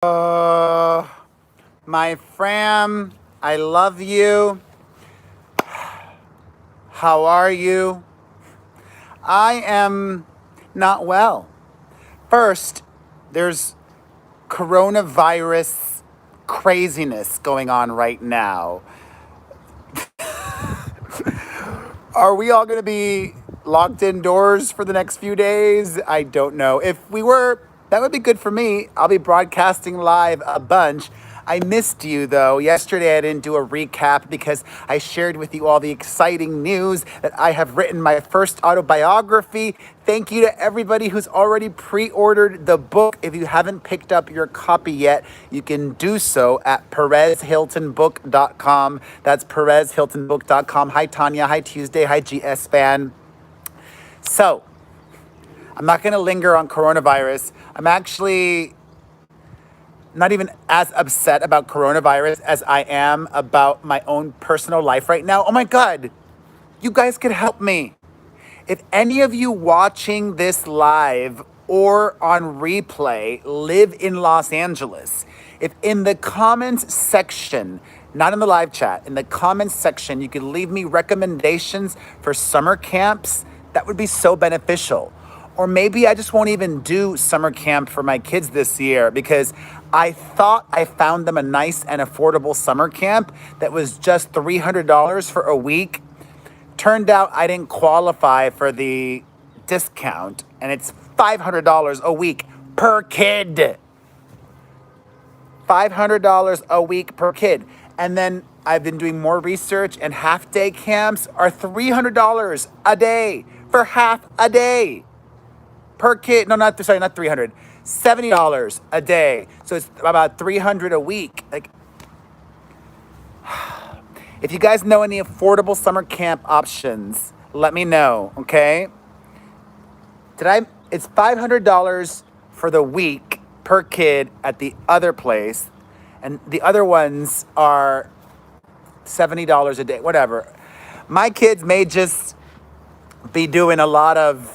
Uh, my fam, I love you. How are you? I am not well. First, there's coronavirus craziness going on right now. Are we all going to be locked indoors for the next few days? I don't know. If we were, that would be good for me. I'll be broadcasting live a bunch. I missed you though. Yesterday I didn't do a recap because I shared with you all the exciting news that I have written my first autobiography. Thank you to everybody who's already pre-ordered the book. If you haven't picked up your copy yet, you can do so at perezhiltonbook.com. That's perezhiltonbook.com. Hi Tanya, hi Tuesday, hi GS fan. So, I'm not going to linger on coronavirus. I'm actually not even as upset about coronavirus as I am about my own personal life right now. Oh my God, you guys could help me. If any of you watching this live or on replay live in Los Angeles, if in the comments section, not in the live chat, in the comments section, you could leave me recommendations for summer camps, that would be so beneficial. Or maybe I just won't even do summer camp for my kids this year because I thought I found them a nice and affordable summer camp that was just $300 for a week. Turned out I didn't qualify for the discount, and it's $500 a week per kid. $500 a week per kid. And then I've been doing more research, and half-day camps are $300 a day for half a day per kid. No, not 300. $70 a day. So it's about $300 a week. Like, if you guys know any affordable summer camp options, let me know, okay? It's $500 for the week per kid at the other place, and the other ones are $70 a day, whatever. My kids may just be doing a lot of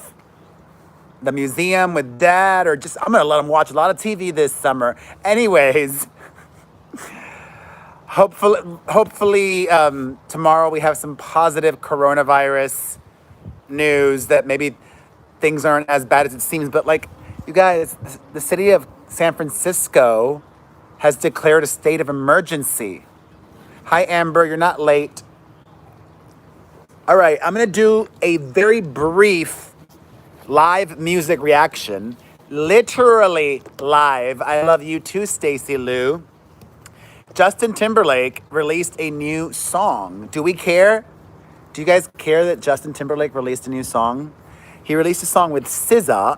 the museum with dad, or just, I'm gonna let them watch a lot of TV this summer. Anyways, hopefully tomorrow we have some positive coronavirus news that maybe things aren't as bad as it seems. But like, you guys, the city of San Francisco has declared a state of emergency. Hi, Amber, you're not late. All right, I'm gonna do a very brief live music reaction, literally live. I love you too, Stacy Lou. Justin Timberlake released a new song. Do we care? Do you guys care that Justin Timberlake released a new song? He released a song with SZA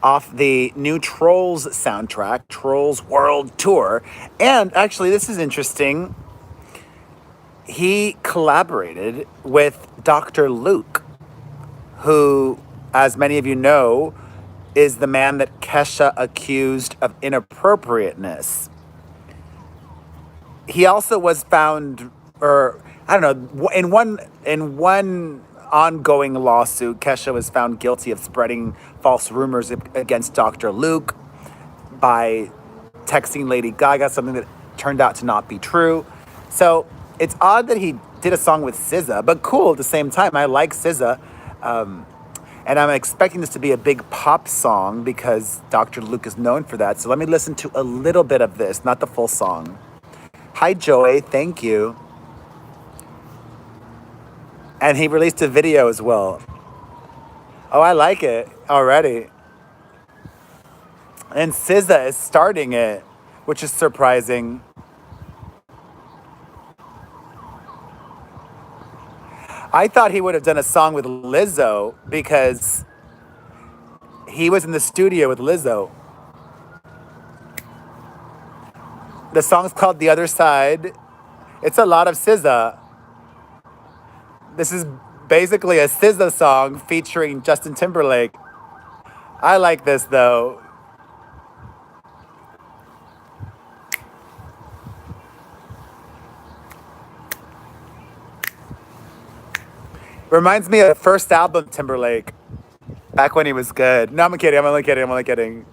off the new Trolls soundtrack, Trolls World Tour. And actually, this is interesting. He collaborated with Dr. Luke, who, as many of you know, is the man that Kesha accused of inappropriateness. He also was found, or I don't know, in one ongoing lawsuit, Kesha was found guilty of spreading false rumors against Dr. Luke by texting Lady Gaga, something that turned out to not be true. So it's odd that he did a song with SZA, but cool at the same time. I like SZA. And I'm expecting this to be a big pop song because Dr. Luke is known for that. So let me listen to a little bit of this, not the full song. Hi, Joy. Thank you. And he released a video as well. Oh, I like it already. And SZA is starting it, which is surprising. I thought he would have done a song with Lizzo because he was in the studio with Lizzo. The song's called The Other Side. It's a lot of SZA. This is basically a SZA song featuring Justin Timberlake. I like this though. Reminds me of the first album Timberlake, back when he was good. No, I'm kidding. I'm only kidding.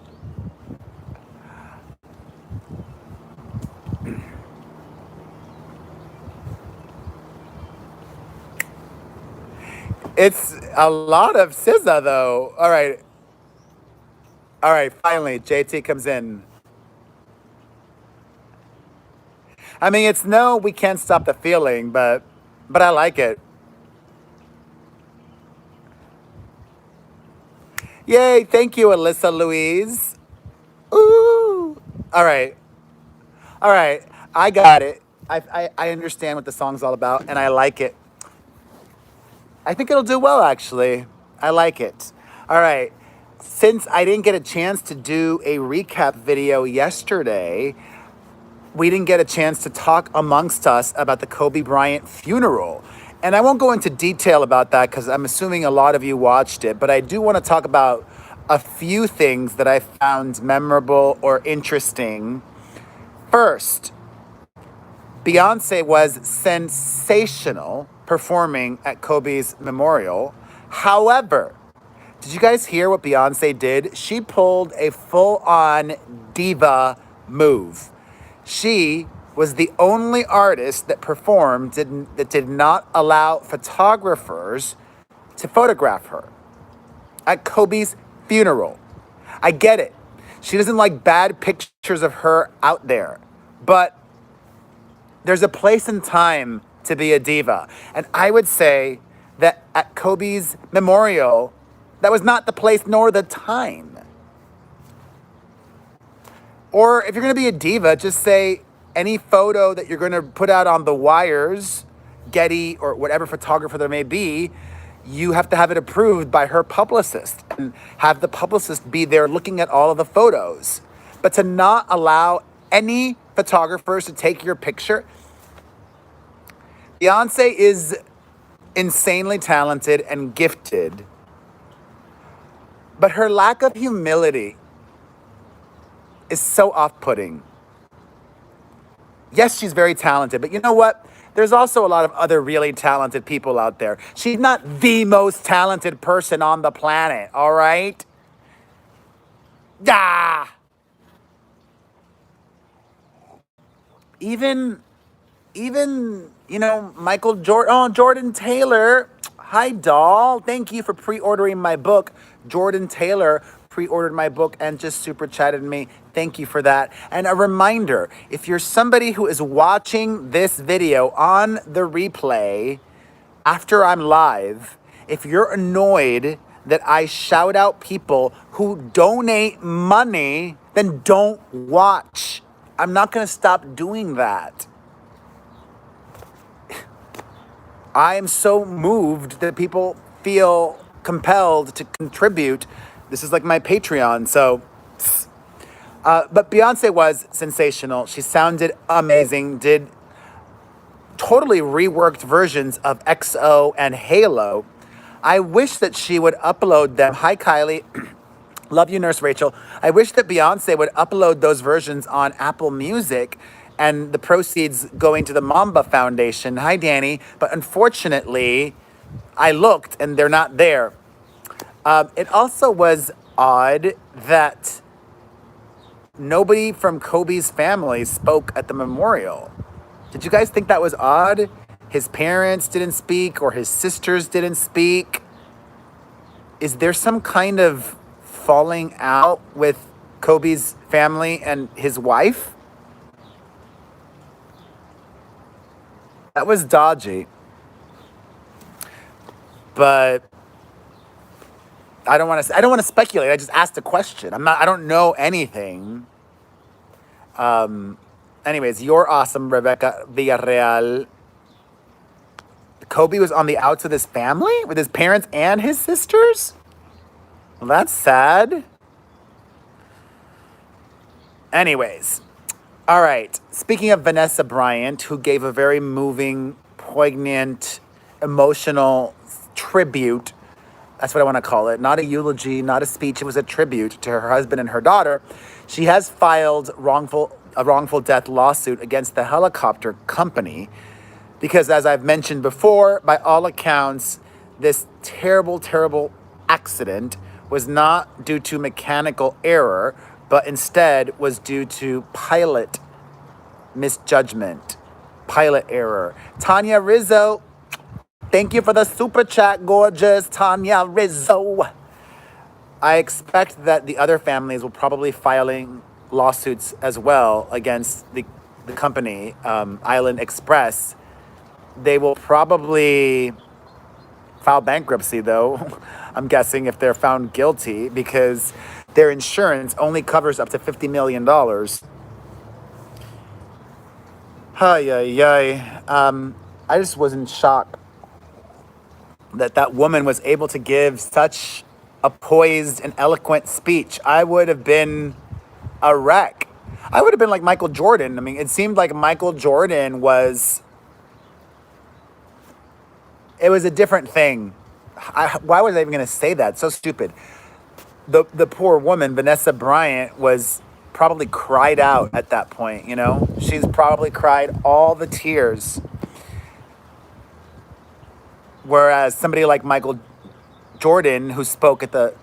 It's a lot of SZA though. All right. Finally, JT comes in. I mean, it's no, we can't stop the feeling, but I like it. Yay! Thank you, Alyssa Louise. Ooh. All right. All right. I got it. I understand what the song's all about, and I like it. I think it'll do well, actually. I like it. All right. Since I didn't get a chance to do a recap video yesterday, we didn't get a chance to talk amongst us about the Kobe Bryant funeral. And I won't go into detail about that because I'm assuming a lot of you watched it, but I do want to talk about a few things that I found memorable or interesting. First, Beyonce was sensational performing at Kobe's memorial. However, did you guys hear what Beyonce did? She pulled a full-on diva move. She was the only artist that performed that did not allow photographers to photograph her at Kobe's funeral. I get it. She doesn't like bad pictures of her out there, but there's a place and time to be a diva. And I would say that at Kobe's memorial, that was not the place nor the time. Or if you're going to be a diva, just say any photo that you're going to put out on the wires, Getty, or whatever photographer there may be, you have to have it approved by her publicist and have the publicist be there looking at all of the photos. But to not allow any photographers to take your picture, Beyonce is insanely talented and gifted, but her lack of humility is so off-putting. Yes, she's very talented, but you know what? There's also a lot of other really talented people out there. She's not the most talented person on the planet, all right? Ah! Even, Michael Jordan, Jordan Taylor. Hi, doll. Thank you for pre-ordering my book. Jordan Taylor pre-ordered my book and just super chatted me. Thank you for that. And a reminder, if you're somebody who is watching this video on the replay after I'm live, if you're annoyed that I shout out people who donate money, then don't watch. I'm not going to stop doing that. I am so moved that people feel compelled to contribute. This is like my Patreon, so... but Beyonce was sensational. She sounded amazing, did totally reworked versions of XO and Halo. I wish that she would upload them. Hi, Kylie. Love you, Nurse Rachel. I wish that Beyonce would upload those versions on Apple Music and the proceeds going to the Mamba Foundation. Hi, Danny. But unfortunately, I looked and they're not there. It also was odd that nobody from Kobe's family spoke at the memorial. Did you guys think that was odd? His parents didn't speak or his sisters didn't speak. Is there some kind of falling out with Kobe's family and his wife? That was dodgy. But I don't want to speculate. I just asked a question. I don't know anything. Anyways, you're awesome, Rebecca Villarreal. Kobe was on the outs with his family, with his parents and his sisters? Well, that's sad. Anyways, all right. Speaking of Vanessa Bryant, who gave a very moving, poignant, emotional tribute. That's what I want to call it. Not a eulogy, not a speech. It was a tribute to her husband and her daughter. She has filed a wrongful death lawsuit against the helicopter company because, as I've mentioned before, by all accounts, this terrible, terrible accident was not due to mechanical error, but instead was due to pilot misjudgment, pilot error. Tanya Rizzo, Thank you for the super chat, gorgeous Tanya Rizzo. I expect that the other families will probably filing lawsuits as well against the company, Island Express. They will probably file bankruptcy, though, I'm guessing, if they're found guilty, because their insurance only covers up to $50 million. Ay, ay, ay. I just was in shock that that woman was able to give such a poised and eloquent speech. I would have been a wreck. I would have been like Michael Jordan. I mean, it seemed like Michael Jordan was, it was a different thing. Why was I even going to say that? So stupid. The poor woman, Vanessa Bryant, was probably cried out at that point, you know? She's probably cried all the tears. Whereas somebody like Michael Jordan, who spoke at the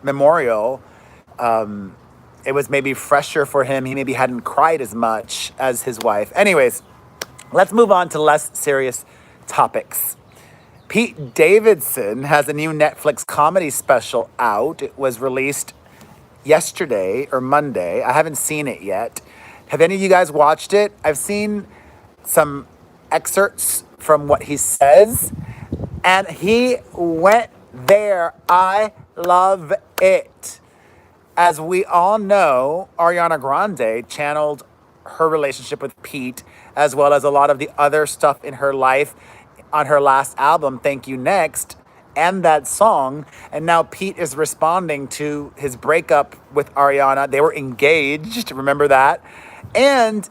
memorial, it was maybe fresher for him. He maybe hadn't cried as much as his wife. Anyways, let's move on to less serious topics. Pete Davidson has a new Netflix comedy special out. It was released yesterday or Monday. I haven't seen it yet. Have any of you guys watched it? I've seen some excerpts from what he says, and he went there. I love it. As we all know, Ariana Grande channeled her relationship with Pete, as well as a lot of the other stuff in her life on her last album, Thank You Next, and that song. And now Pete is responding to his breakup with Ariana. They were engaged, remember that? And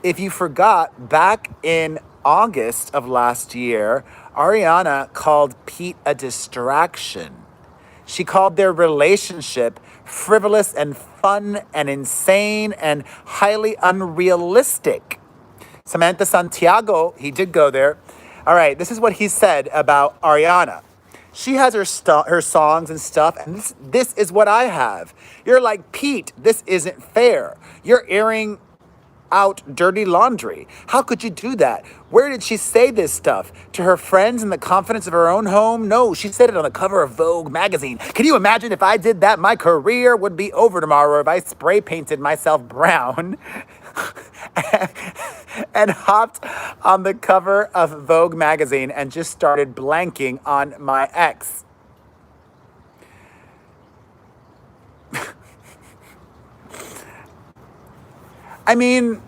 if you forgot, back in August of last year, Ariana called Pete a distraction. She called their relationship frivolous and fun and insane and highly unrealistic. Samantha Santiago, he did go there. All right, this is what he said about Ariana. She has her songs and stuff, and this is what I have. You're like, Pete, this isn't fair. You're airing out dirty laundry. How could you do that? Where did she say this stuff? To her friends in the confidence of her own home? No, she said it on the cover of Vogue magazine. Can you imagine if I did that? My career would be over tomorrow if I spray painted myself brown and hopped on the cover of Vogue magazine and just started blanking on my ex. I mean,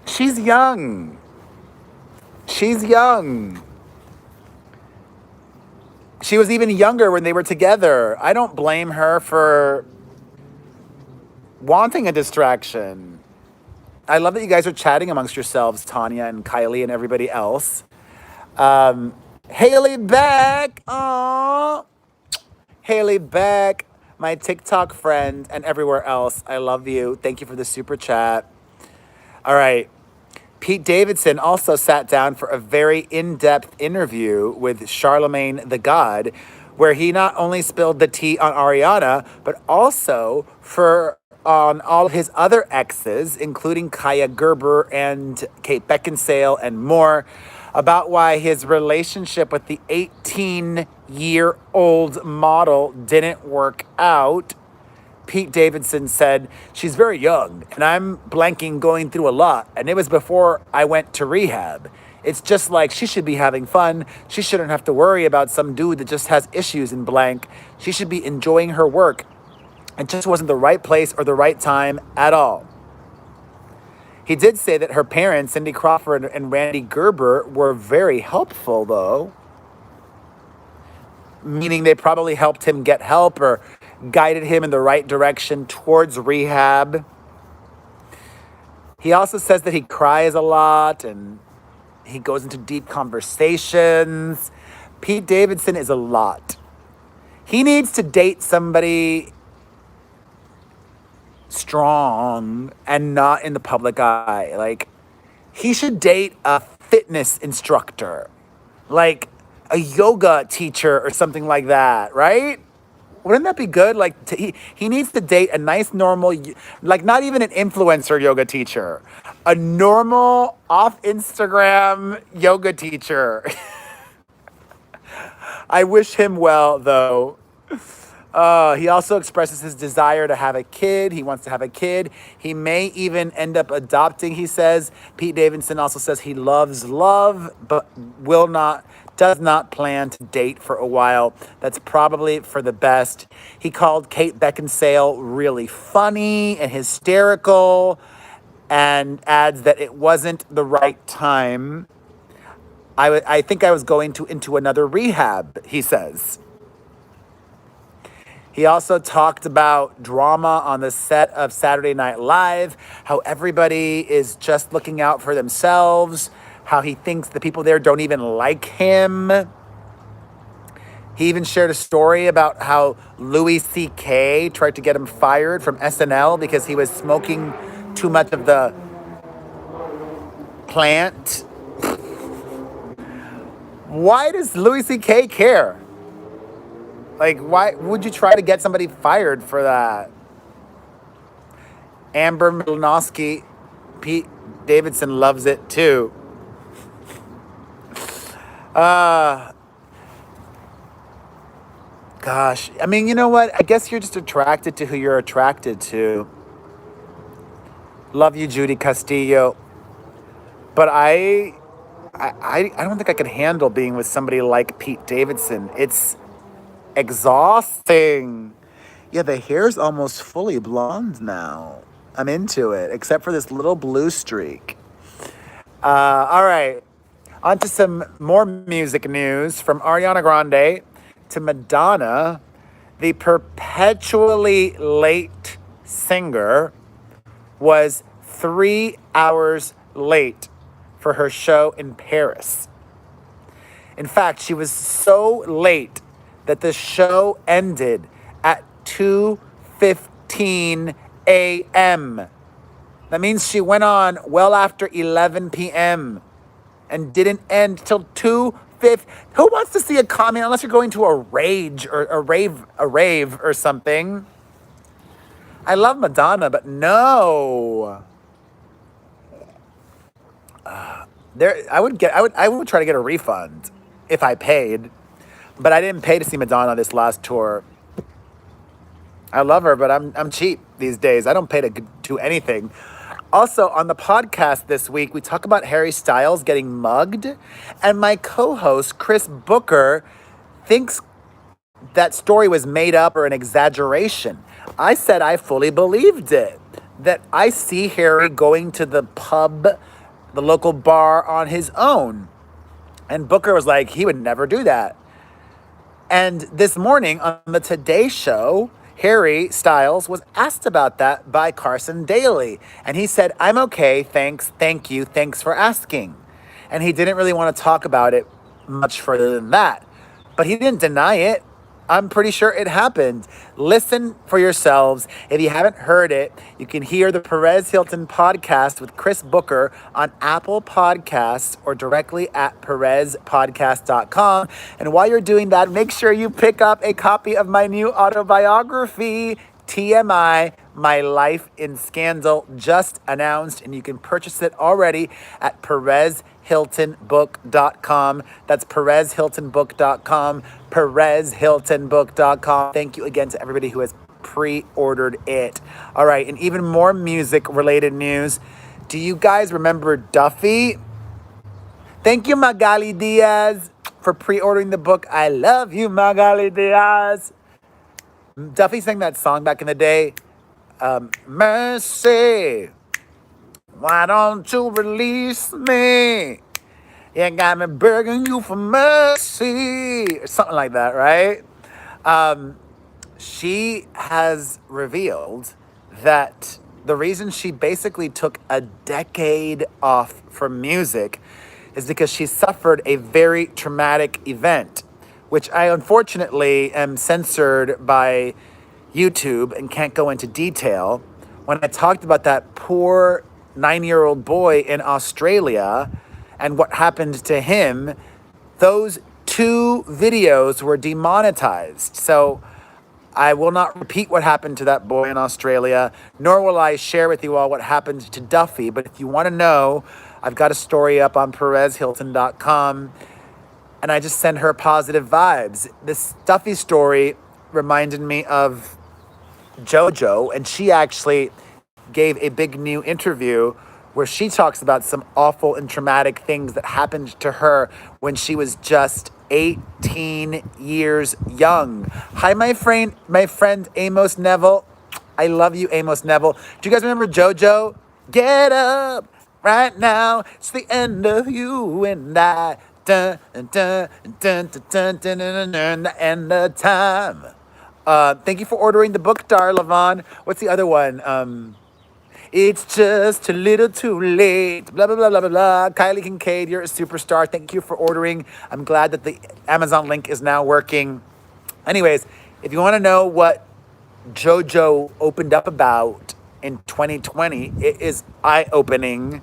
she's young. She's young. She was even younger when they were together. I don't blame her for wanting a distraction. I love that you guys are chatting amongst yourselves, Tanya and Kylie and everybody else. Haley Beck. Aww. Haley Beck, my TikTok friend and everywhere else. I love you. Thank you for the super chat. All right. Pete Davidson also sat down for a very in-depth interview with Charlemagne the God, where he not only spilled the tea on Ariana, but also on all of his other exes, including Kaya Gerber and Kate Beckinsale and more, about why his relationship with the 18-year-old model didn't work out. Pete Davidson said, she's very young, and I'm blanking going through a lot, and it was before I went to rehab. It's just like she should be having fun. She shouldn't have to worry about some dude that just has issues in blank. She should be enjoying her work. It just wasn't the right place or the right time at all. He did say that her parents, Cindy Crawford and Randy Gerber, were very helpful, though. Meaning they probably helped him get help or guided him in the right direction towards rehab. He also says that he cries a lot and he goes into deep conversations. Pete Davidson is a lot. He needs to date somebody strong and not in the public eye. Like, he should date a fitness instructor, like a yoga teacher or something like that, right? Wouldn't that be good? Like, he needs to date a nice, normal, like not even an influencer yoga teacher, a normal off Instagram yoga teacher. I wish him well, though. He also expresses his desire to have a kid. He wants to have a kid. He may even end up adopting, he says. Pete Davidson also says he loves love, but does not plan to date for a while. That's probably for the best. He called Kate Beckinsale really funny and hysterical and adds that it wasn't the right time. I think I was going into another rehab, he says. He also talked about drama on the set of Saturday Night Live, how everybody is just looking out for themselves, how he thinks the people there don't even like him. He even shared a story about how Louis C.K. tried to get him fired from SNL because he was smoking too much of the plant. Why does Louis C.K. care? Like, why would you try to get somebody fired for that? Amber Milanovsky, Pete Davidson loves it too. Gosh, I mean, you know what? I guess you're just attracted to who you're attracted to. Love you, Judy Castillo. But I don't think I could handle being with somebody like Pete Davidson. It's exhausting. Yeah, the hair's almost fully blonde now. I'm into it, except for this little blue streak. All right, on to some more music news from Ariana Grande to Madonna. The perpetually late singer was 3 hours late for her show in Paris. In fact, she was so late that the show ended at 2:15 a.m. That means she went on well after 11 p.m. and didn't end till 2:50. Who wants to see a comment unless you're going to a rage or a rave or something? I love Madonna, but no. I would try to get a refund if I paid. But I didn't pay to see Madonna this last tour. I love her, but I'm cheap these days. I don't pay to do anything. Also, on the podcast this week, we talk about Harry Styles getting mugged. And my co-host, Chris Booker, thinks that story was made up or an exaggeration. I said I fully believed it. That I see Harry going to the pub, the local bar on his own. And Booker was like, he would never do that. And this morning on the Today Show, Harry Styles was asked about that by Carson Daly. And he said, I'm okay, thanks, thank you, thanks for asking. And he didn't really want to talk about it much further than that. But he didn't deny it. I'm pretty sure it happened. Listen for yourselves. If you haven't heard it, you can hear the Perez Hilton podcast with Chris Booker on Apple Podcasts or directly at perezpodcast.com. And while you're doing that, make sure you pick up a copy of my new autobiography, TMI, My Life in Scandal, just announced, and you can purchase it already at perezhiltonbook.com. That's perezhiltonbook.com, perezhiltonbook.com. Thank you again to everybody who has pre-ordered it. All right, and even more music-related news. Do you guys remember Duffy? Thank you, Magali Diaz, for pre-ordering the book. I love you, Magali Diaz. Duffy sang that song back in the day. Mercy, why don't you release me? You got me begging you for mercy. Or something like that, right? She has revealed that the reason she basically took a decade off from music is because she suffered a very traumatic event, which I unfortunately am censored by YouTube and can't go into detail. When I talked about that poor 9-year-old boy in Australia and what happened to him, those 2 videos were demonetized. So I will not repeat what happened to that boy in Australia, nor will I share with you all what happened to Duffy. But if you want to know, I've got a story up on perezhilton.com. and I just send her positive vibes. This Duffy story reminded me of JoJo, and she actually gave a big new interview where she talks about some awful and traumatic things that happened to her when she was just 18 years young. Hi, my friend Amos Neville. I love you, Amos Neville. Do you guys remember JoJo? Get up right now. It's the end of you and I. Dun, dun, dun, dun, dun, dun, dun, dun, dun, the end of time. Thank you for ordering the book, Darlavon. What's the other one? It's just a little too late. Blah, blah, blah, blah, blah, blah. Kylie Kincaid, you're a superstar. Thank you for ordering. I'm glad that the Amazon link is now working. Anyways, if you want to know what JoJo opened up about in 2020, it is eye-opening.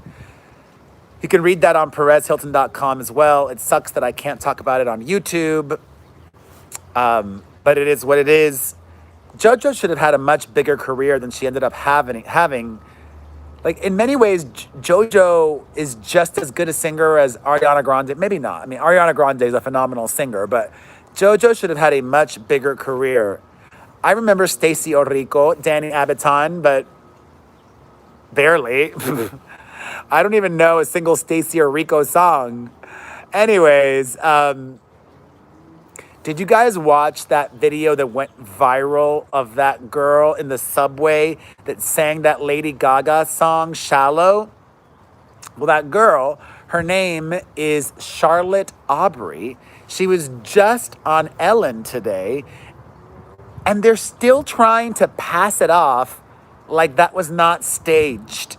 You can read that on PerezHilton.com as well. It sucks that I can't talk about it on YouTube, but it is what it is. JoJo should have had a much bigger career than she ended up having. Like, in many ways, JoJo is just as good a singer as Ariana Grande. Maybe not. I mean, Ariana Grande is a phenomenal singer, but JoJo should have had a much bigger career. I remember Stacey Orrico, Danny Abaton, but barely. I don't even know a single Stacey Orrico song. Anyways, did you guys watch that video that went viral of that girl in the subway that sang that Lady Gaga song, Shallow? Well, that girl, her name is Charlotte Aubrey. She was just on Ellen today, and they're still trying to pass it off like that was not staged.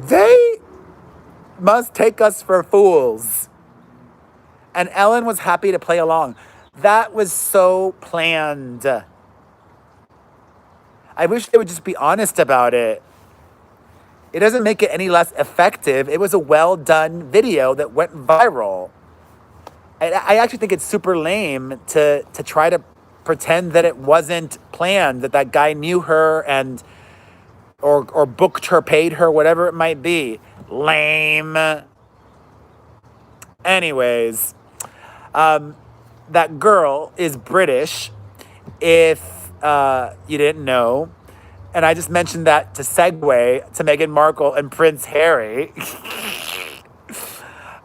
They must take us for fools. And Ellen was happy to play along. That was so planned. I wish they would just be honest about it. It doesn't make it any less effective. It was a well-done video that went viral. I actually think it's super lame to try to pretend that it wasn't planned, that guy knew her and or booked her, paid her, whatever it might be. Lame. Anyways, that girl is British, if you didn't know. And I just mentioned that to segue to Meghan Markle and Prince Harry.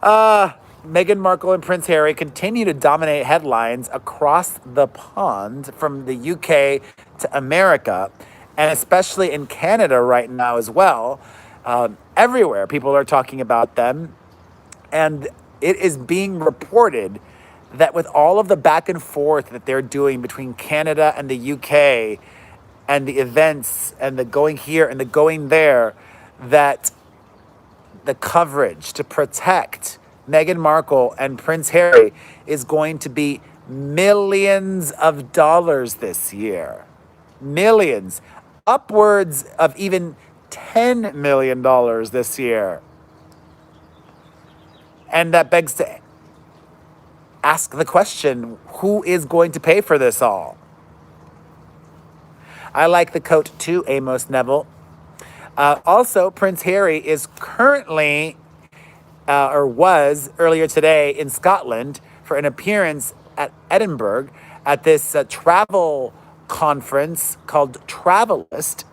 Meghan Markle and Prince Harry continue to dominate headlines across the pond from the UK to America, and especially in Canada right now as well. Everywhere people are talking about them. And it is being reported that with all of the back and forth that they're doing between Canada and the UK and the events and the going here and the going there, that the coverage to protect Meghan Markle and Prince Harry is going to be millions of dollars this year. Millions. Upwards of even $10 million this year. And that begs to ask the question, who is going to pay for this all? I like the coat too, Amos Neville. Also, Prince Harry is currently, or was earlier today, in Scotland for an appearance at Edinburgh at this travel conference called Travelist,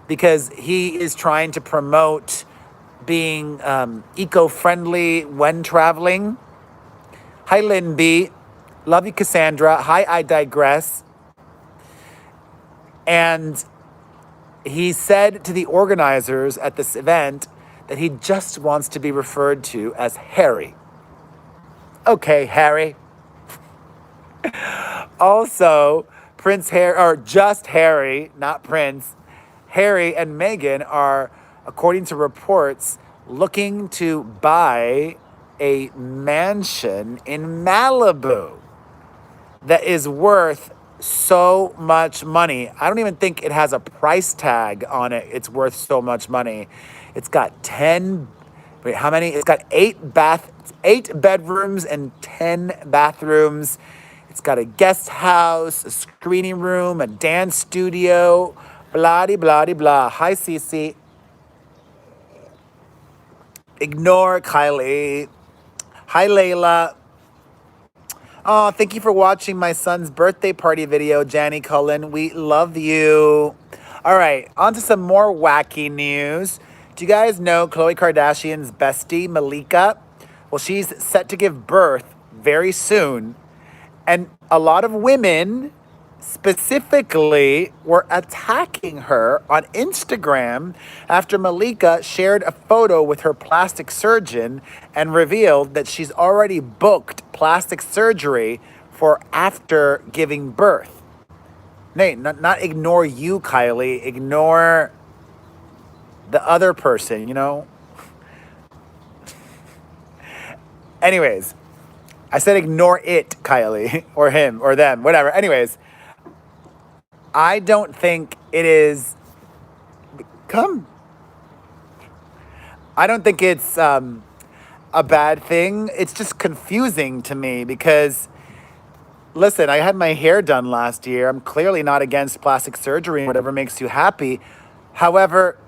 because he is trying to promote being eco-friendly when traveling. Hi, Lynn B. Love you, Cassandra. Hi, I digress. And he said to the organizers at this event that he just wants to be referred to as Harry. Okay, Harry. Also, Prince Harry, or just Harry, not Prince, Harry and Meghan are, according to reports, looking to buy a mansion in Malibu that is worth so much money. I don't even think it has a price tag on it. It's worth so much money. It's got It's got eight bedrooms and 10 bathrooms. It's got a guest house, a screening room, a dance studio, blah, blah, blah, blah. Hi, Cece. Ignore Kylie. Hi, Layla. Oh, thank you for watching my son's birthday party video, Janny Cullen. We love you. All right, on to some more wacky news. Do you guys know Khloe Kardashian's bestie, Malika? Well, she's set to give birth very soon. And a lot of women specifically were attacking her on Instagram after Malika shared a photo with her plastic surgeon and revealed that she's already booked plastic surgery for after giving birth. Nate, not ignore you, Kylie. Ignore the other person, you know? Anyways, I said ignore it, Kylie, or him, or them, whatever. Anyways, I don't think it is. I don't think it's a bad thing. It's just confusing to me because, listen, I had my hair done last year. I'm clearly not against plastic surgery, whatever makes you happy. However,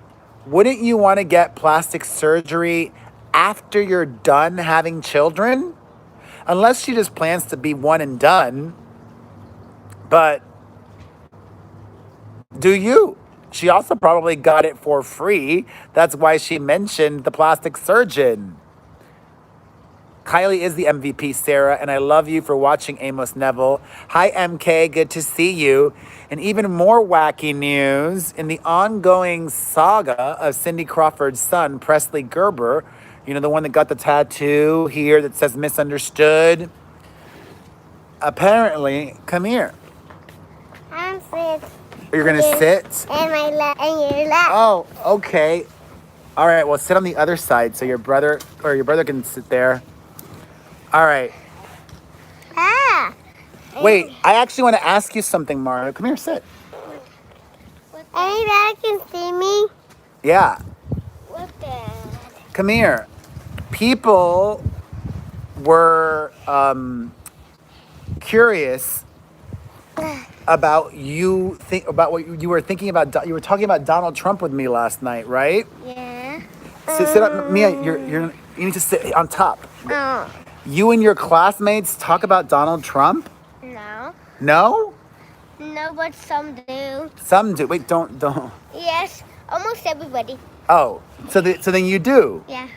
wouldn't you want to get plastic surgery after you're done having children? Unless she just plans to be one and done. But do you? She also probably got it for free. That's why she mentioned the plastic surgeon. Kylie is the MVP, Sarah, and I love you for watching Amos Neville. Hi, MK, good to see you. And even more wacky news, in the ongoing saga of Cindy Crawford's son, Presley Gerber, you know, the one that got the tattoo here that says misunderstood. Apparently, come here. I'm sit. You're going to sit? And my lap and your lap. Oh, okay. All right, well, sit on the other side so your brother can sit there. All right. Ah. Wait, I actually want to ask you something, Mario. Come here, sit. Anybody can see me? Yeah, What the? come here. People were curious about about what you were thinking about. You were talking about Donald Trump with me last night, right? Yeah. Sit up, Mia. You need to sit on top. Oh. You and your classmates talk about Donald Trump? No. No? No, but some do. Some do. Wait, don't. Yes, almost everybody. Oh, so then you do. Yeah.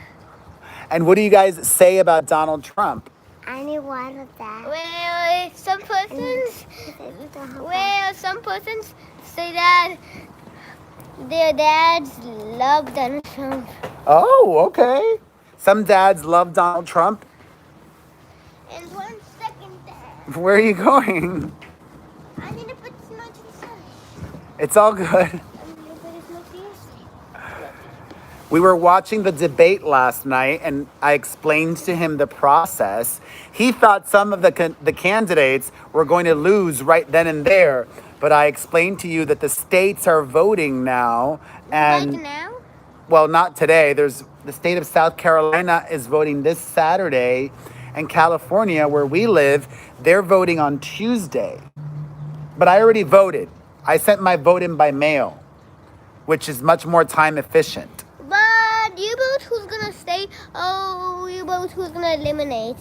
And what do you guys say about Donald Trump? I need one of that. Well, some persons say that their dads love Donald Trump. Oh, okay. Some dads love Donald Trump. And 1 second, Dad. Where are you going? I need to put this much in the sun. It's all good. I need to put this much in the sun. We were watching the debate last night, and I explained to him the process. He thought some of the candidates were going to lose right then and there, but I explained to you that the states are voting now, and Like now? well, not today. There's the state of South Carolina is voting this Saturday, and California, where we live, they're voting on Tuesday. But I already voted. I sent my vote in by mail, which is much more time efficient. But you vote who's gonna stay? Oh, you vote who's gonna eliminate?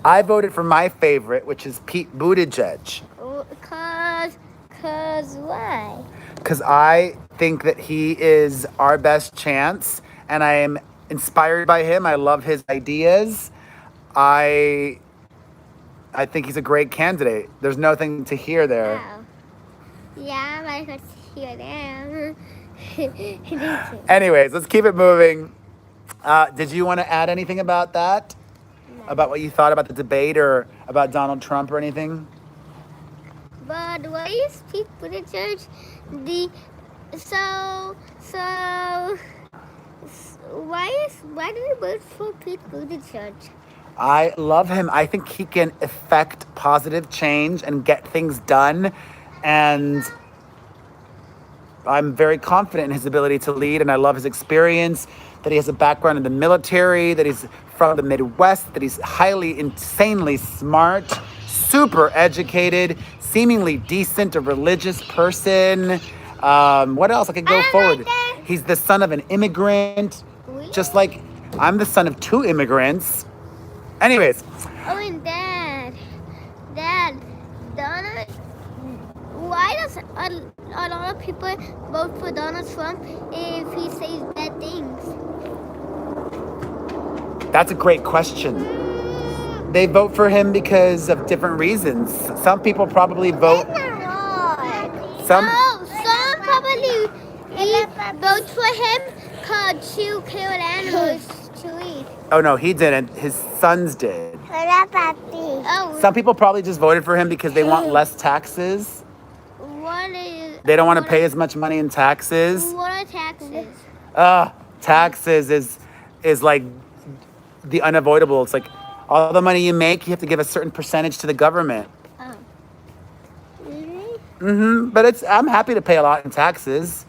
I voted for my favorite, which is Pete Buttigieg. Cause why? Because I think that he is our best chance, and I am inspired by him. I love his ideas. I think he's a great candidate. There's nothing to hear there. Wow. Yeah, I got to hear them. Anyways, let's keep it moving. Did you want to add anything about that? No. About what you thought about the debate or about Donald Trump or anything? But why is Pete Buttigieg why did you vote for Pete Buttigieg? I love him. I think he can effect positive change and get things done. And I'm very confident in his ability to lead, and I love his experience, that he has a background in the military, that he's from the Midwest, that he's highly, insanely smart, super educated, seemingly decent, a religious person. What else? I could go forward. Like that. He's the son of an immigrant, just like I'm the son of 2 immigrants. Anyways, Oh, and Dad, Donna. Why does a lot of people vote for Donald Trump if he says bad things? that's a great question. They vote for him because of different reasons. Some people probably vote. Some Some probably vote for him to kill animals to eat. Oh no, he didn't. His sons did. Oh, Some people probably just voted for him because they want less taxes. what is? They don't want to pay as much money in taxes. What are taxes? Taxes is like the unavoidable. It's like all the money you make, you have to give a certain percentage to the government. Oh. Really? But I'm happy to pay a lot in taxes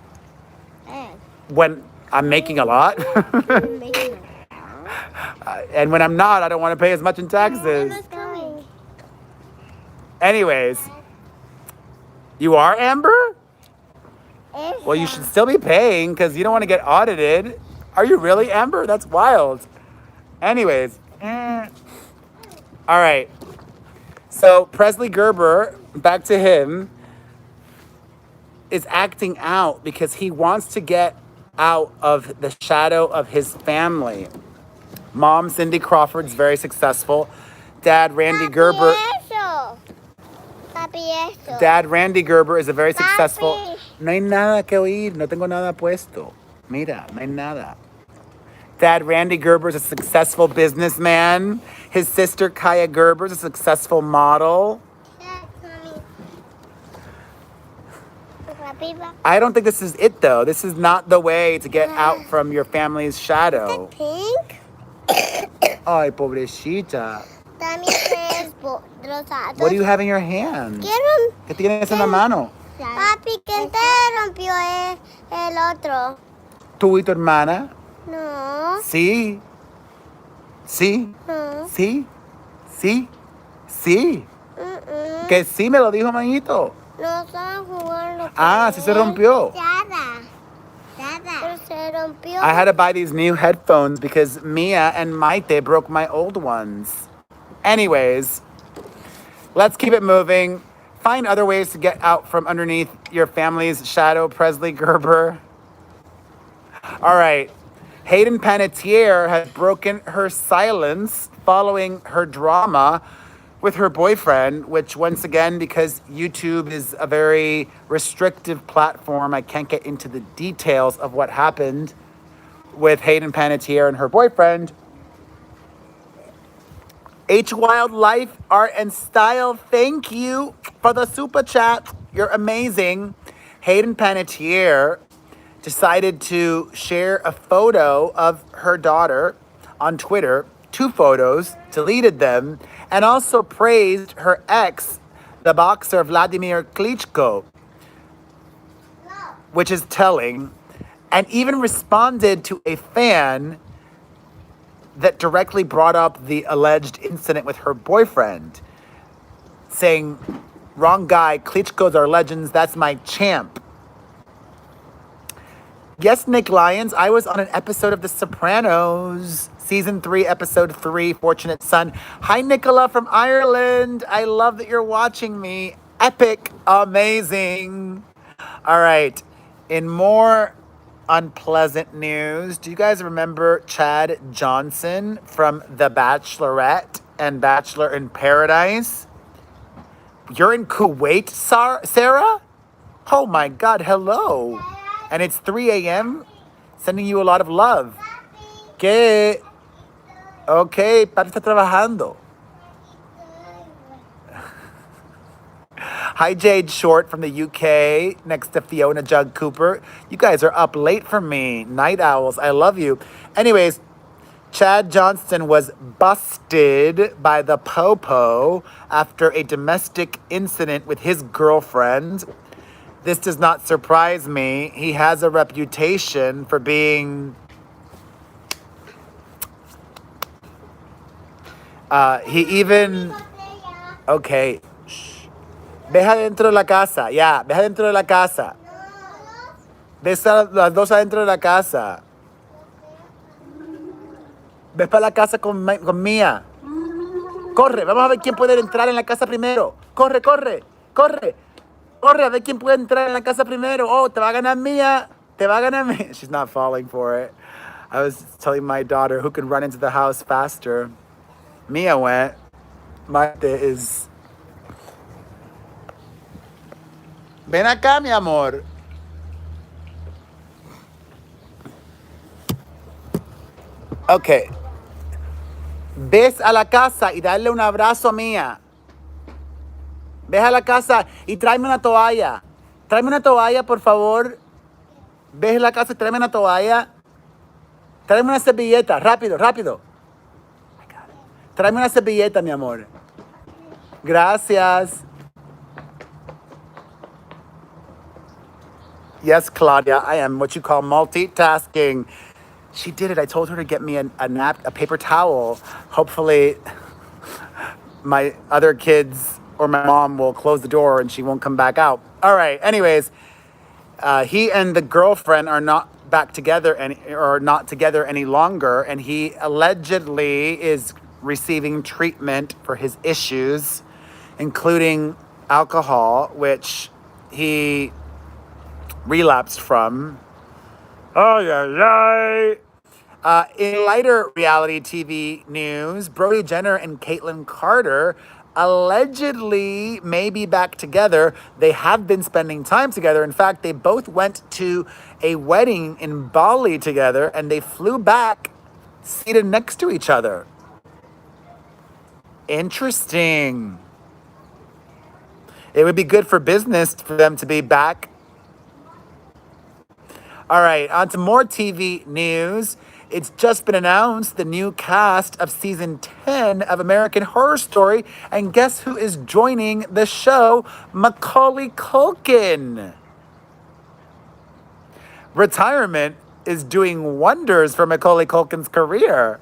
when I'm making a lot. And when I'm not, I don't want to pay as much in taxes. Anyways, you are Amber? Well, you should still be paying because you don't want to get audited. Are you really, Amber? That's wild. Anyways. All right. So Presley Gerber, back to him, is acting out because he wants to get out of the shadow of his family. Mom, Cindy Crawford's very successful. Dad, Randy Gerber. Dad, Randy Gerber, is a very successful. No hay nada que oír. No tengo nada puesto. Mira, no hay nada. Dad, Randy Gerber, is a successful businessman. His sister, Kaya Gerber, is a successful model. I don't think this is it, though. This is not the way to get out from your family's shadow. Pink? Ay, pobrecita. What do you have in your hand? ¿Qué tienes en la mano? Papi, ¿quién te rompió el otro? ¿Tú y tu hermana? No. Sí. Sí. No. Sí. Sí. Sí. Que sí me lo dijo, manito. No estaban jugando. Ah, sí se rompió. Nada. Pero se rompió. I had to buy these new headphones because Mia and Maite broke my old ones. Anyways, let's keep it moving. Find other ways to get out from underneath your family's shadow, Presley Gerber. All right. Hayden Panettiere has broken her silence following her drama with her boyfriend, which once again, because YouTube is a very restrictive platform, I can't get into the details of what happened with Hayden Panettiere and her boyfriend. H Wildlife Art and Style, thank you for the super chat. You're amazing. Hayden Panettiere decided to share a photo of her daughter on Twitter, 2 photos, deleted them, and also praised her ex, the boxer Vladimir Klitschko, which is telling, and even responded to a fan that directly brought up the alleged incident with her boyfriend, saying, wrong guy, Klitschko's are legends, that's my champ. Yes, Nick Lyons, I was on an episode of The Sopranos, Season 3, Episode 3, Fortunate Son. Hi, Nicola from Ireland. I love that you're watching me. Epic, amazing. All right, in more unpleasant news, do you guys remember Chad Johnson from The Bachelorette and Bachelor in Paradise? You're in Kuwait, Sarah? Oh my God, hello. And it's 3 a.m. Sending you a lot of love. ¿Qué? Okay, papi está trabajando. Hi, Jade Short from the UK, next to Fiona Jug Cooper. You guys are up late for me. Night owls, I love you. Anyways, Chad Johnson was busted by the Popo after a domestic incident with his girlfriend. This does not surprise me. He has a reputation for being... he even... Okay. Shh. Deja dentro de la casa. Ya, deja dentro de la casa. Deja las dos adentro de la casa. Ves para la casa con Mía. Corre, vamos a ver quién puede entrar en la casa primero. Corre, corre, corre. Corre, a ver quién puede entrar en la casa primero. Oh, te va a ganar Mía. Te va a ganar Mía. She's not falling for it. I was telling my daughter who can run into the house faster. Mia went. Marte is... Ven acá, mi amor. Ok. Ves a la casa y darle un abrazo a Mía. Ves a la casa y tráeme una toalla. Tráeme una toalla, por favor. Ves a la casa y tráeme una toalla. Tráeme una servilleta. Rápido, rápido. Tráeme una servilleta, mi amor. Gracias. Yes, Claudia, I am what you call multitasking. She did it. I told her to get me a paper towel. Hopefully, my other kids or my mom will close the door and she won't come back out. All right. Anyways, he and the girlfriend are not back together not together any longer, and he allegedly is receiving treatment for his issues, including alcohol, which he relapsed from. Oh, yeah, yeah. In lighter reality TV news, Brody Jenner and Caitlin Carter allegedly may be back together. They have been spending time together. In fact, they both went to a wedding in Bali together, and they flew back seated next to each other. Interesting. It would be good for business for them to be back. All right, on to more TV news. It's just been announced the new cast of season 10 of American Horror Story. And guess who is joining the show? Macaulay Culkin. Retirement is doing wonders for Macaulay Culkin's career.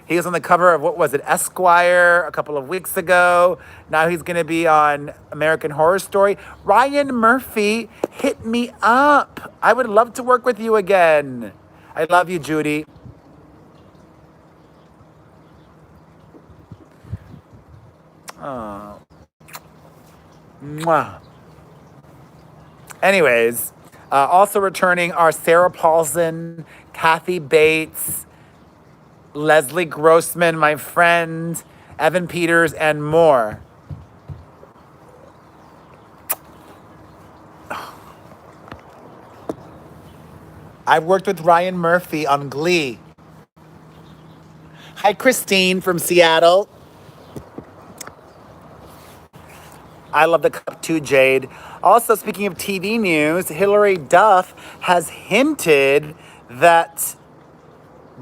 He was on the cover of, what was it, Esquire a couple of weeks ago. Now he's going to be on American Horror Story. Ryan Murphy, hit me up. I would love to work with you again. I love you, Judy. Oh. Mwah. Anyways, also returning are Sarah Paulson, Kathy Bates, Leslie Grossman, my friend, Evan Peters, and more. I've worked with Ryan Murphy on Glee. Hi, Christine from Seattle. I love the cup too, Jade. Also, speaking of TV news, Hilary Duff has hinted that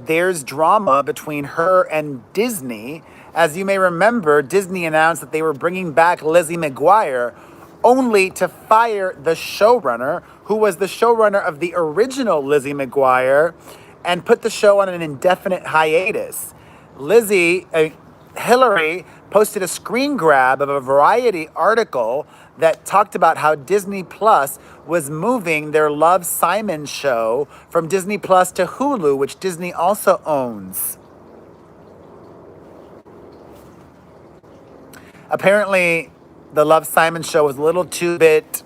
there's drama between her and Disney. As you may remember, Disney announced that they were bringing back Lizzie McGuire, only to fire the showrunner, who was the showrunner of the original Lizzie McGuire, and put the show on an indefinite hiatus. Hilary posted a screen grab of a Variety article that talked about how Disney Plus was moving their Love, Simon show from Disney Plus to Hulu, which Disney also owns. Apparently, the Love, Simon show was a little too bit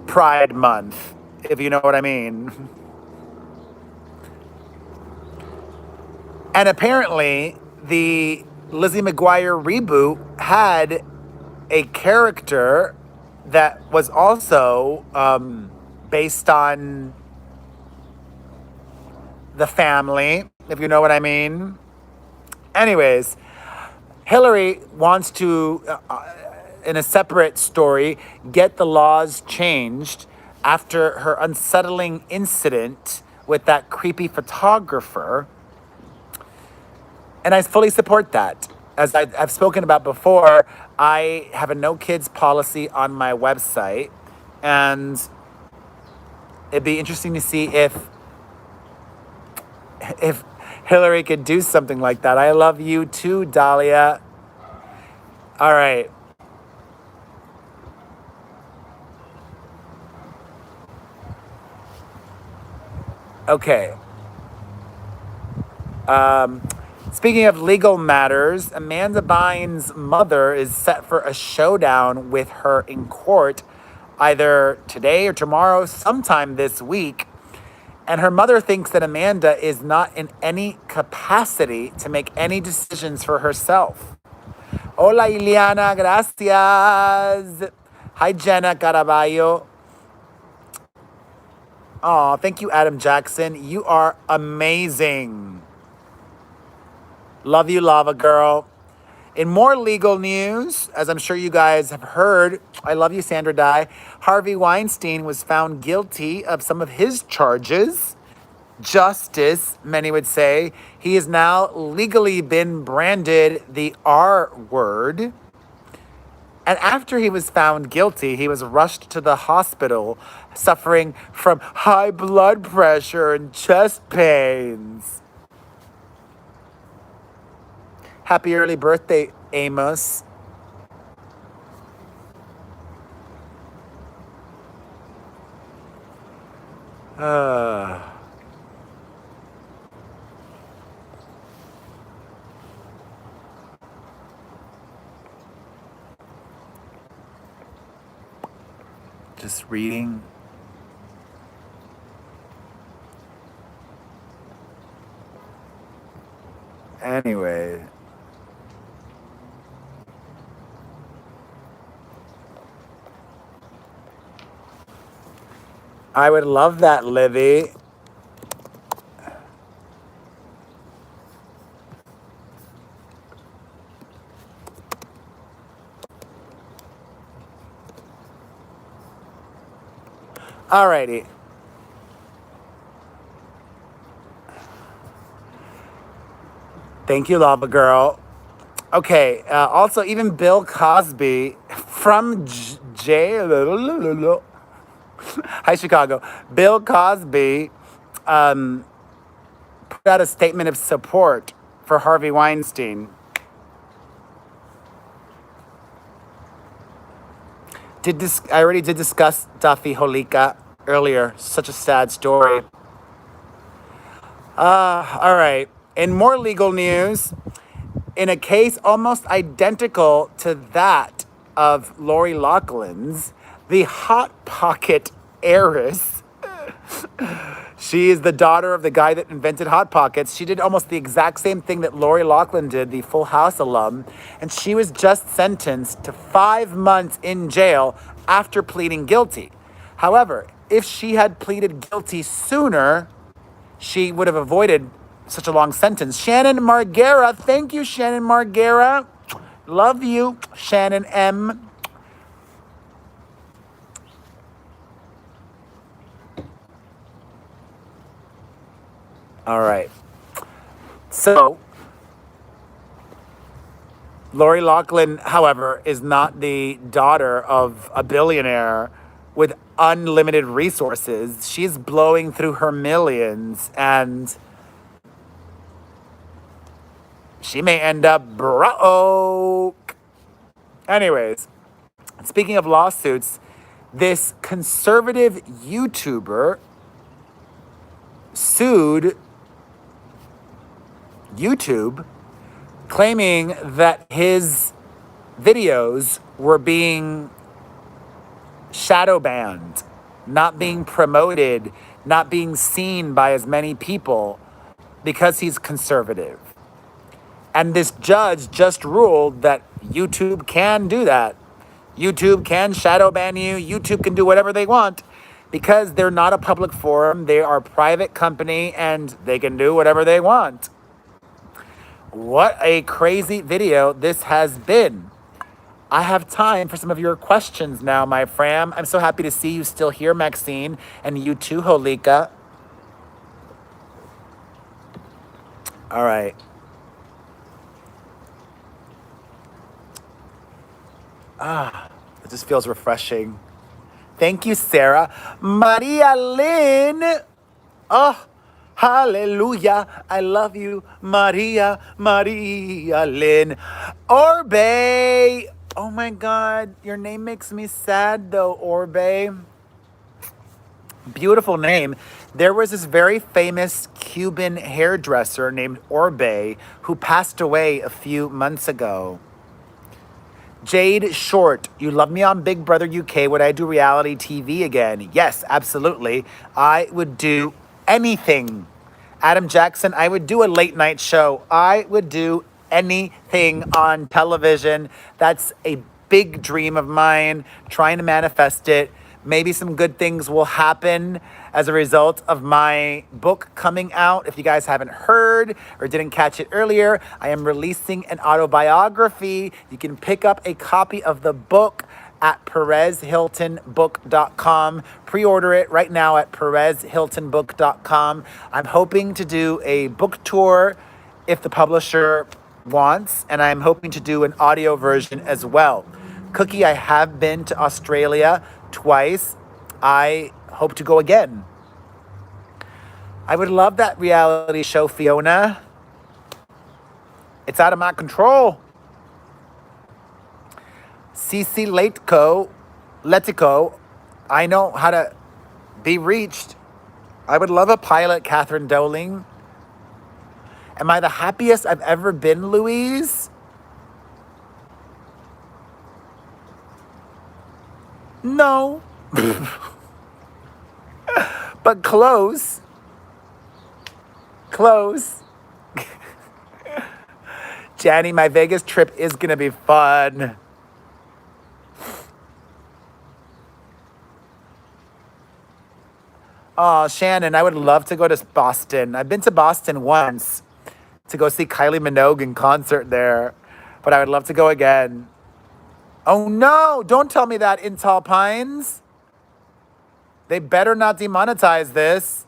Pride Month, if you know what I mean. And apparently, the Lizzie McGuire reboot had a character that was also based on the family, if you know what I mean. Anyways, Hilary wants to, in a separate story, get the laws changed after her unsettling incident with that creepy photographer. And I fully support that. As I've spoken about before, I have a no kids policy on my website. And it'd be interesting to see if Hilary could do something like that. I love you too, Dahlia. All right. Okay. Speaking of legal matters, Amanda Bynes' mother is set for a showdown with her in court either today or tomorrow, sometime this week. And her mother thinks that Amanda is not in any capacity to make any decisions for herself. Hola, Ileana, gracias. Hi, Jenna Caraballo. Aw, thank you, Adam Jackson. You are amazing. Love you, Lava Girl. In more legal news, as I'm sure you guys have heard, I love you, Sandra Dye. Harvey Weinstein was found guilty of some of his charges. Justice, many would say. He has now legally been branded the R word. And after he was found guilty, he was rushed to the hospital suffering from high blood pressure and chest pains. Happy early birthday, Amos. Just reading. Anyway. I would love that, Livy. Alrighty. Thank you, Lava Girl. Okay, also even Bill Cosby from jail. Hi, Chicago. Bill Cosby put out a statement of support for Harvey Weinstein. I already did discuss Duffy Holika earlier. Such a sad story. All right. In more legal news, in a case almost identical to that of Lori Loughlin's, the Hot Pocket heiress. She is the daughter of the guy that invented Hot Pockets. She did almost the exact same thing that Lori Loughlin did, the Full House alum. And she was just sentenced to 5 months in jail after pleading guilty. However, if she had pleaded guilty sooner, she would have avoided such a long sentence. Shannon Margera, thank you, Shannon Margera. Love you, Shannon M. All right. So, Lori Loughlin, however, is not the daughter of a billionaire with unlimited resources. She's blowing through her millions, and she may end up broke. Anyways, speaking of lawsuits, this conservative YouTuber sued YouTube, claiming that his videos were being shadow banned, not being promoted, not being seen by as many people because he's conservative. And this judge just ruled that YouTube can do that. YouTube can shadow ban you. YouTube can do whatever they want because they're not a public forum. They are a private company and they can do whatever they want. What a crazy video this has been. I have time for some of your questions now, my fam. I'm so happy to see you still here, Maxine, and you too, Holika. All right. It just feels refreshing. Thank you, Sarah. Maria Lynn. Oh, hallelujah. I love you, Maria Lynn. Orbe. Oh my God, your name makes me sad though, Orbe. Beautiful name. There was this very famous Cuban hairdresser named Orbe who passed away a few months ago. Jade Short, you love me on Big Brother UK. Would I do reality TV again? Yes, absolutely. I would do anything. Adam Jackson, I would do a late night show. I would do anything on television. That's a big dream of mine, trying to manifest it. Maybe some good things will happen as a result of my book coming out. If you guys haven't heard or didn't catch it earlier, I am releasing an autobiography. You can pick up a copy of the book at perezhiltonbook.com. Pre-order it right now at perezhiltonbook.com. I'm hoping to do a book tour if the publisher wants, and I'm hoping to do an audio version as well. Cookie, I have been to Australia twice. I hope to go again. I would love that reality show, Fiona. It's out of my control. CC Letico, I know how to be reached. I would love a pilot, Catherine Dowling. Am I the happiest I've ever been, Louise? No. But close. Close. Janny, my Vegas trip is going to be fun. Oh, Shannon, I would love to go to Boston. I've been to Boston once to go see Kylie Minogue in concert there, but I would love to go again. Oh no, don't tell me that, in Tall Pines. They better not demonetize this.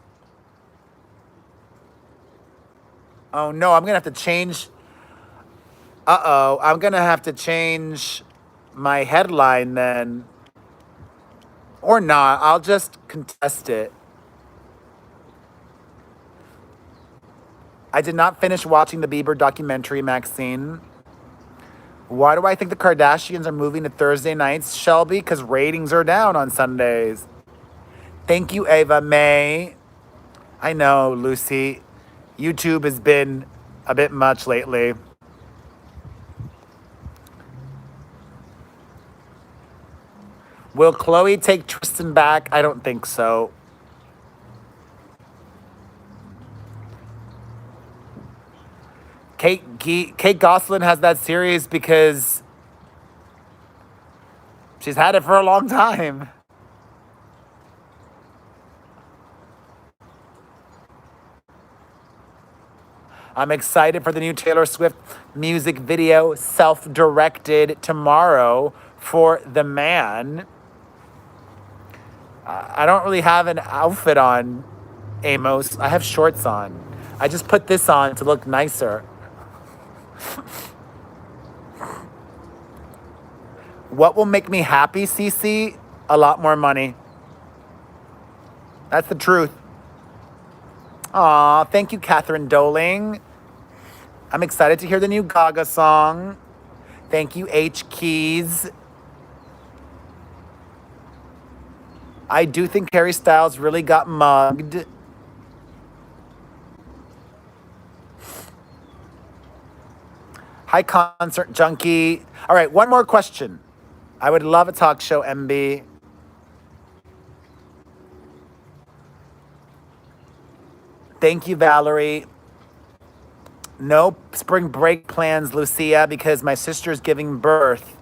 Oh no, I'm gonna have to change. Uh-oh, I'm gonna have to change my headline then. Or not, I'll just contest it. I did not finish watching the Bieber documentary, Maxine. Why do I think the Kardashians are moving to Thursday nights, Shelby? Because ratings are down on Sundays. Thank you, Ava May. I know, Lucy. YouTube has been a bit much lately. Will Chloe take Tristan back? I don't think so. Kate Gosselin has that series because she's had it for a long time. I'm excited for the new Taylor Swift music video, self-directed, tomorrow for The Man. I don't really have an outfit on, Amos. I have shorts on. I just put this on to look nicer. What will make me happy, Cece? A lot more money. That's the truth. Aw, thank you, Catherine Dowling. I'm excited to hear the new Gaga song. Thank you, H. Keys. I do think Harry Styles really got mugged. Hi, Concert Junkie. All right, one more question. I would love a talk show, MB. Thank you, Valerie. No spring break plans, Lucia, because my sister's giving birth.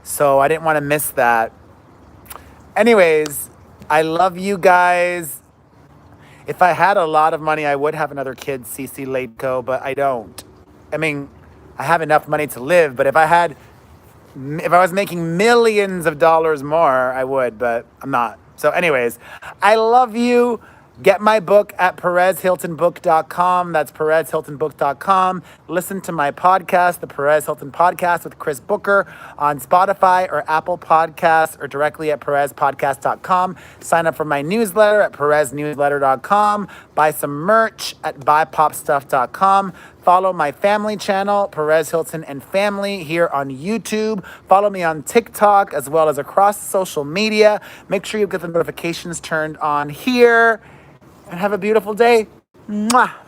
So I didn't want to miss that. Anyways, I love you guys. If I had a lot of money, I would have another kid, Cece Lateco, but I don't. I mean, I have enough money to live, but if I was making millions of dollars more, I would, but I'm not. So anyways, I love you. Get my book at perezhiltonbook.com. That's perezhiltonbook.com. Listen to my podcast, the Perez Hilton Podcast with Chris Booker, on Spotify or Apple Podcasts, or directly at perezpodcast.com. Sign up for my newsletter at pereznewsletter.com. Buy some merch at buypopstuff.com. Follow my family channel, Perez Hilton and Family, here on YouTube. Follow me on TikTok as well as across social media. Make sure you get the notifications turned on here. And have a beautiful day. Mwah.